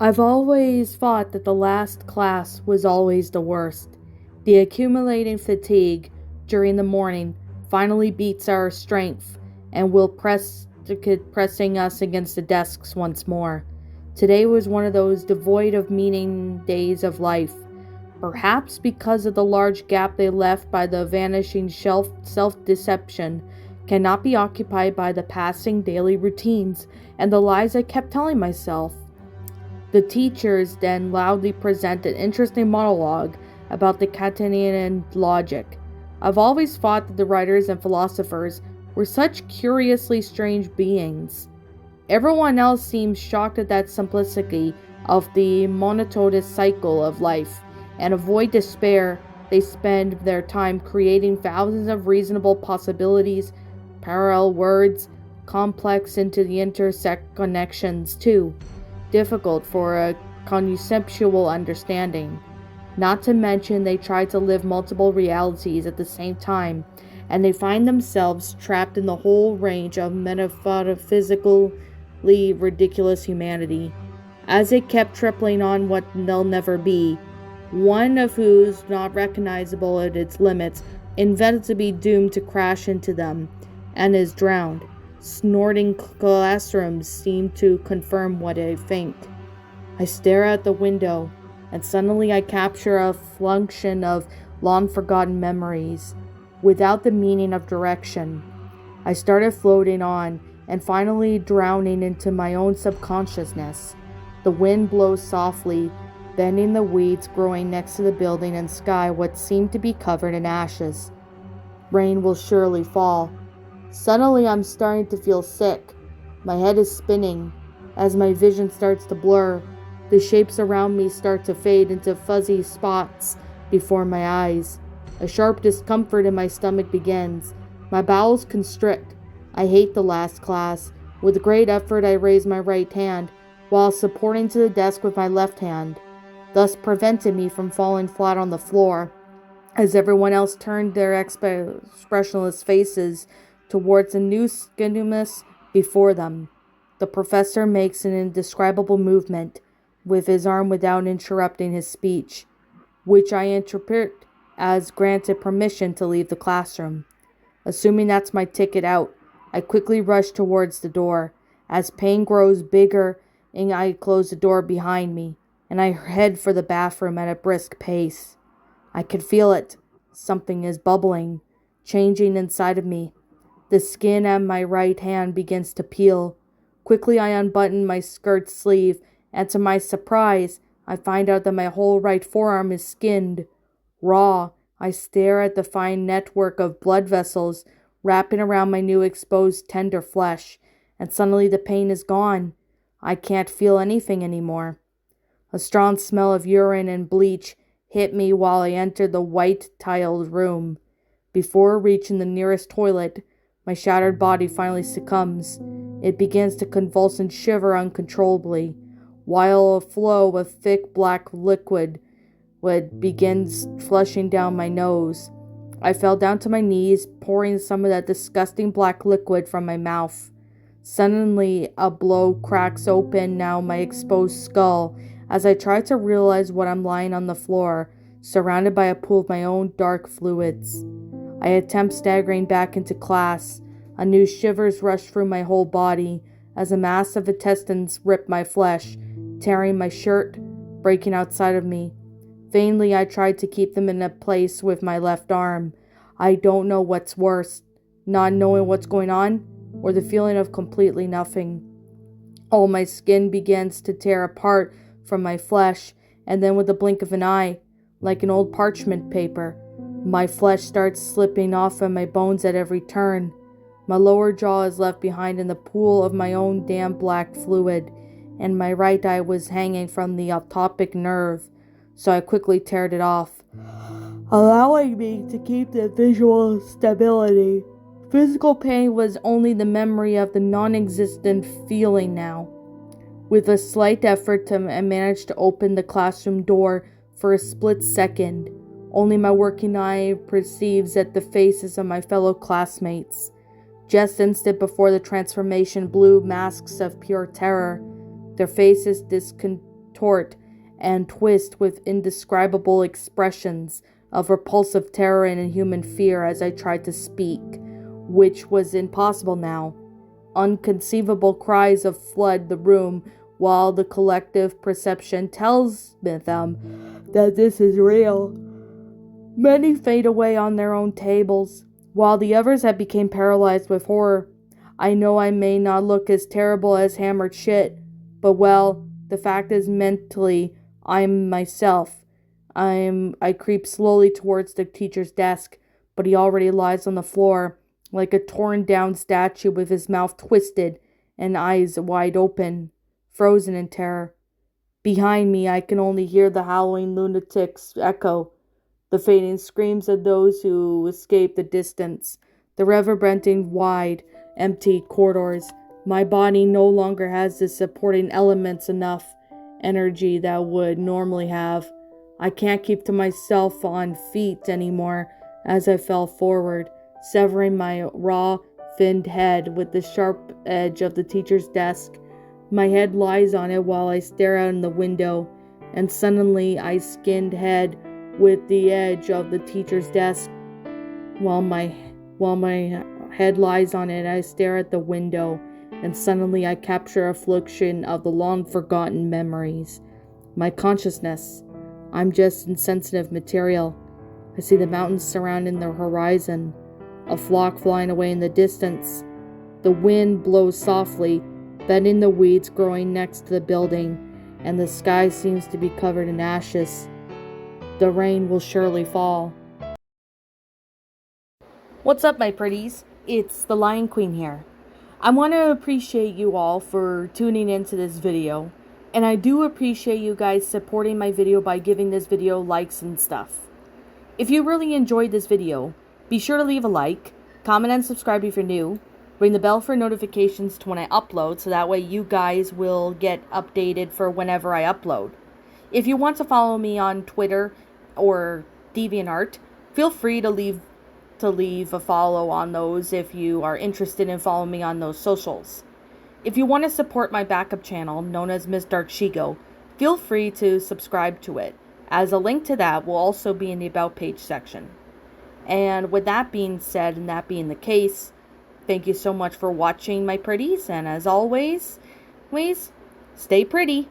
I've always thought that the last class was always the worst. The accumulating fatigue during the morning finally beats our strength and will pressing us against the desks once more. Today was one of those devoid of meaning days of life, perhaps because of the large gap they left by the vanishing self-deception cannot be occupied by the passing daily routines and the lies I kept telling myself. The teachers then loudly present an interesting monologue about the Catanian logic. I've always thought that the writers and philosophers were such curiously strange beings. Everyone else seems shocked at that simplicity of the monotonous cycle of life, and avoid despair, they spend their time creating thousands of reasonable possibilities, parallel words, complex into the intersect connections too, difficult for a conceptual understanding. Not to mention they try to live multiple realities at the same time, and they find themselves trapped in the whole range of metaphysically ridiculous humanity. As it kept tripling on what they'll never be, one of who's not recognizable at its limits, inevitably doomed to crash into them, and is drowned. Snorting classrooms seem to confirm what I think. I stare out the window, and suddenly I capture a function of long-forgotten memories, without the meaning of direction. I started floating on, and finally drowning into my own subconsciousness. The wind blows softly, bending the weeds growing next to the building and sky what seemed to be covered in ashes. Rain will surely fall. Suddenly I'm starting to feel sick. My head is spinning. As my vision starts to blur, the shapes around me start to fade into fuzzy spots before my eyes. A sharp discomfort in my stomach begins. My bowels constrict. I hate the last class. With great effort I raise my right hand, while supporting to the desk with my left hand, thus preventing me from falling flat on the floor, as everyone else turned their expressionless faces towards the new stimulus before them. The professor makes an indescribable movement with his arm without interrupting his speech, which I interpret as granted permission to leave the classroom. Assuming that's my ticket out, I quickly rush towards the door. As pain grows bigger, and I close the door behind me, and I head for the bathroom at a brisk pace. I can feel it. Something is bubbling, changing inside of me. The skin at my right hand begins to peel. Quickly I unbutton my skirt sleeve, and to my surprise, I find out that my whole right forearm is skinned. Raw, I stare at the fine network of blood vessels wrapping around my new exposed tender flesh, and suddenly the pain is gone. I can't feel anything anymore. A strong smell of urine and bleach hit me while I entered the white-tiled room. Before reaching the nearest toilet, my shattered body finally succumbs. It begins to convulse and shiver uncontrollably, while a flow of thick black liquid begins flushing down my nose. I fell down to my knees, pouring some of that disgusting black liquid from my mouth. Suddenly, a blow cracks open now my exposed skull as I try to realize what I'm lying on the floor, surrounded by a pool of my own dark fluids. I attempt staggering back into class. A new shivers rush through my whole body as a mass of intestines rip my flesh, tearing my shirt, breaking outside of me. Vainly I tried to keep them in a place with my left arm. I don't know what's worse, not knowing what's going on, or the feeling of completely nothing. All my skin begins to tear apart from my flesh, and then with the blink of an eye, like an old parchment paper, my flesh starts slipping off of my bones at every turn. My lower jaw is left behind in the pool of my own damn black fluid, and my right eye was hanging from the optic nerve, so I quickly teared it off, allowing me to keep the visual stability. Physical pain was only the memory of the non-existent feeling now. With a slight effort, I managed to open the classroom door for a split second. Only my working eye perceives at the faces of my fellow classmates. Just instant before the transformation, blue masks of pure terror, their faces discontorted contort and twist with indescribable expressions of repulsive terror and inhuman fear as I tried to speak, which was impossible now. Unconceivable cries of flood the room, while the collective perception tells them that this is real. Many fade away on their own tables, while the others have become paralyzed with horror. I know I may not look as terrible as hammered shit, but well, the fact is mentally, I'm myself. I creep slowly towards the teacher's desk, but he already lies on the floor, like a torn down statue with his mouth twisted and eyes wide open, frozen in terror. Behind me, I can only hear the howling lunatics echo, the fading screams of those who escape the distance, the reverberating wide, empty corridors. My body no longer has the supporting elements enough energy that would normally have. I can't keep to myself on feet anymore as I fell forward, severing my raw, finned head with the sharp edge of the teacher's desk. My head lies on it while I stare out in the window, and suddenly I skinned head with the edge of the teacher's desk. While my head lies on it, I stare at the window, and suddenly I capture a fluxion of the long-forgotten memories. My consciousness. I'm just insensitive material. I see the mountains surrounding the horizon, a flock flying away in the distance. The wind blows softly, bending the weeds growing next to the building, and the sky seems to be covered in ashes. The rain will surely fall. What's up, my pretties? It's the Lion Queen here. I want to appreciate you all for tuning into this video, and I do appreciate you guys supporting my video by giving this video likes and stuff. If you really enjoyed this video, be sure to leave a like, comment and subscribe if you're new, ring the bell for notifications to when I upload so that way you guys will get updated for whenever I upload. If you want to follow me on Twitter or DeviantArt, feel free to leave a follow on those if you are interested in following me on those socials. If you want to support my backup channel, known as Miss Dark Shigo, feel free to subscribe to it, as a link to that will also be in the About page section. And with that being said, and that being the case, thank you so much for watching, my pretties, and as always, please stay pretty.